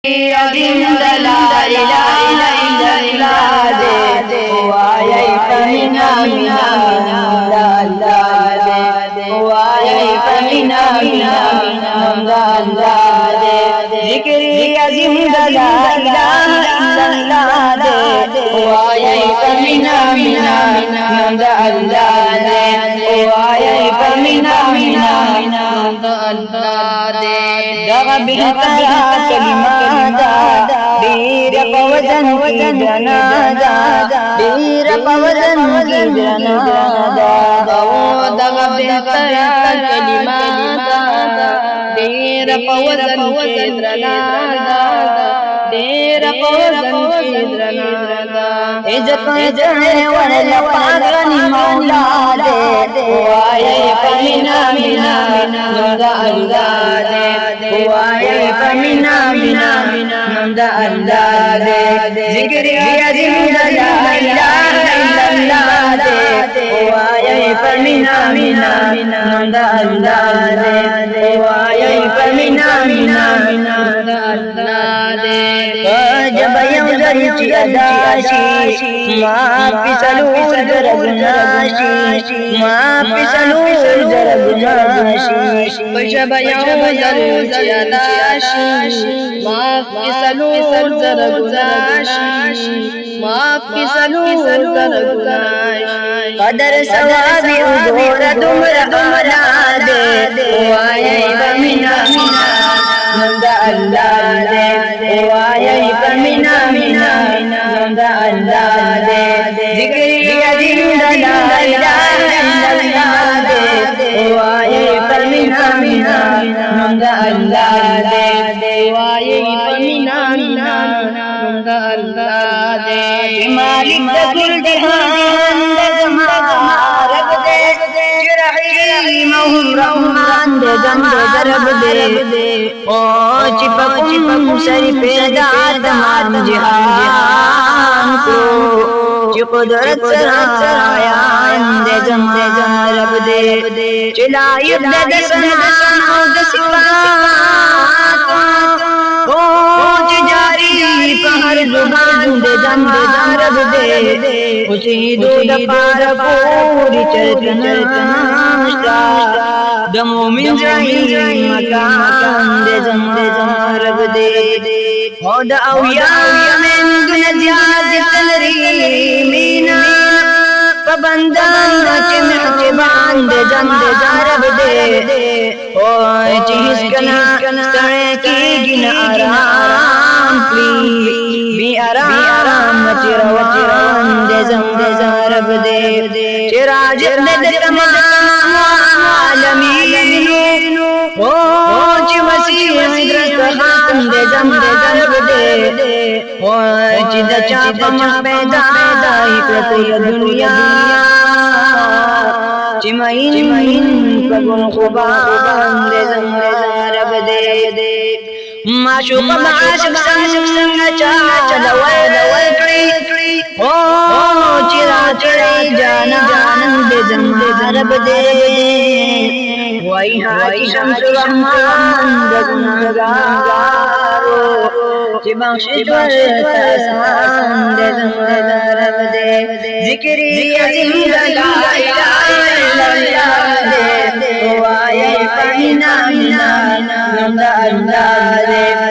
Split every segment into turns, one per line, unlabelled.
अज़ीम ला इलाहा इल्लल्लाह दे वाये पमीना मीना ला ला दे वाये पमीना मीना ला ला दे ज़िक्र अज़ीम ला इलाहा इल्लल्लाह दे वाये पमीना मीना ला ला दे वाये पमीना मीना ला दे दगा बिहतरा कलिमा वीर पवजन की जनादा वीर पवजन की जनादा दगा बेहतरा कलिमा वीर पवजन की जनादा वीर पवजन की जनादा इज्जत जाने वाला पागनी मौला दे वाये पमीना मीना नंदा अल्लाह दे वाये पमीना मीना नंदा अल्लाह दे ज़िक्र अज़ीम ला इलाहा इल्लल्लाह दे वाये पमीना मीना नंदा अल्लाह दे वाये पमीना मीना नंदा अल्लाह दे जब यमज़री अदाशी माफ़ी सलूल जरगनाशी माफ़ी सलूल जरगनाशी जब यमज़री अदाशी माफ़ी सलूल जरगनाशी माफ़ी सलूल जरगनाशी कदर सवाबी उदोर दुमरा दुमरा दे वाये पमीना मीना नंदा अल्लाह दे वाये पमीना मीना नंदा अल्लाह दे ज़िक्र अज़ीम ला इलाहा इल्लल्लाह दे वाये पमीना मीना नंदा अल्लाह दे वाये पमीना मीना नंदा अल्लाह दे मालिक कुल जहान रब दे रहीम रहमान दे रब दे ओ चिपकुम सर पैदा तमाम जहान को जो कुदरत सरायान दे रब दे चलाय दे समान ओ जारी पहर जुबान दे रब दे उसी दूध पार पूरी चरतना दमो मिल जाई मकान दे रब दे होद औया में दुनिया तलरी मीना पबंदा चिमच बांध रब दे ओ चीज कना सड़े की गिन आराम भी आराम चिरान दे रब दे चिराज दे तमाम आलमीन ओ मसीह खातम दे रब दे ओ चिद चापम पैदा इकरा दुनिया चिमइन कबुल खुबान दे रब दे माशूक माशूक संग चल वैकड़ी ओ चिरा चढ़े जाना दे रब दे वही हाजी शम्स रहमान दगनगारो बख्शिश तहसान दे रब दे ज़िक्र अज़ीम ला इलाहा इल्लल्लाह दे वाये पमीना मीना नंदा अल्लाह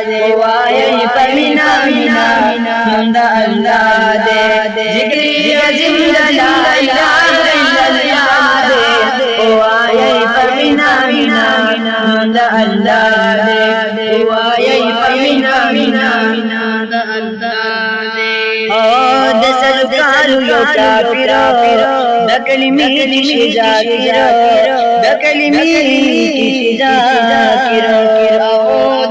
दे वाये पमीना मीना नंदा अल्लाह दे ज़िक्र अज़ीम ला इलाहा इल्लल्लाह दे वाये पमीना मीना नंदा अल्लाह दे वाये पमीना मीना नंदा अल्लाह दे दसल कालू यो काफिरा दकलिमी जाकिरा दकलिमी जाकिरा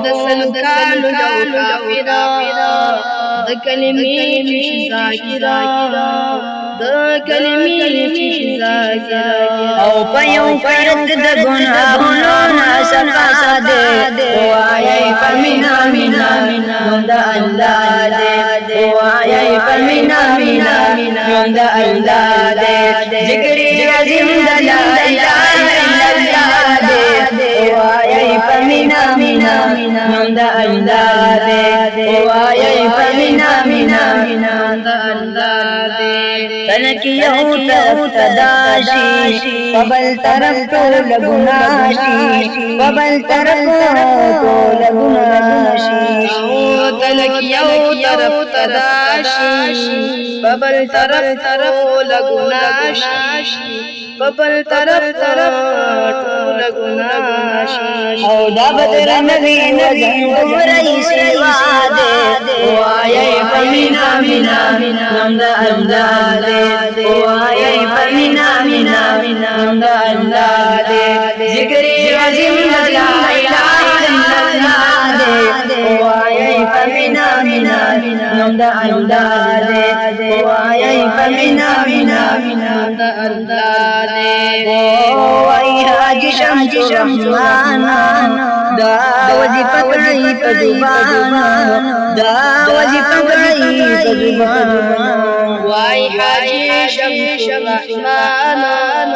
दसल कालू यो काफिरा दकलिमी जाकिरा दकलिमी जाकिरा औ पयों करत दगुनाहों ना सका दे वाये पमीना मीना नंदा अल्लाह दे वाये पमीना मीना नंदा अल्लाह दे ज़िक्र अज़ीम ला इलाहा इल्लल्लाह दे वाये पमीना پمینا نوم د الله دې وایي پمینا نوم د الله دې تنکی یو طرف تداشي ببل طرف ټول ګناشي ببل طرف ټول ګناشي تنکی یو طرف تداشي ببل طرف ټول ګناشي ببل طرف ټول ګناشي او دا بدر نبی وزن رئیس واده وایي پمینا نوم د الله دې وایي پمینا نوم د الله دې ذکر عظیم لا اله الا الله دې وایي پمینا نوم د الله دې وایي پمینا نوم د الله دې وایي حاجی شمس الرحمن دا وظیفه کوي په زبان دا وظیفه کوي په زبان وای حاجی شمس الرحمن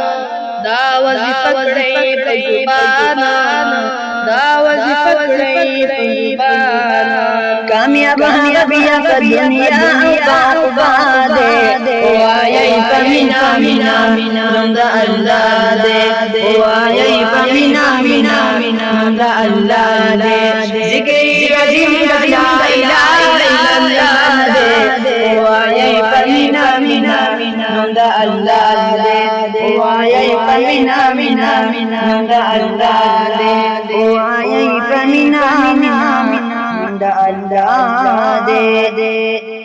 دا وظیفه کوي په زبان دا وظیفه کوي په زبان کامیاب بیا په دنیا او بعد وای پمینا نوم د الله دې وای پمینا نوم د الله دې ذکر عظیم لا اله الا الله دې وای پمینا نوم د الله دې وای پمینا نوم د الله دې وای پمینا نوم د الله دې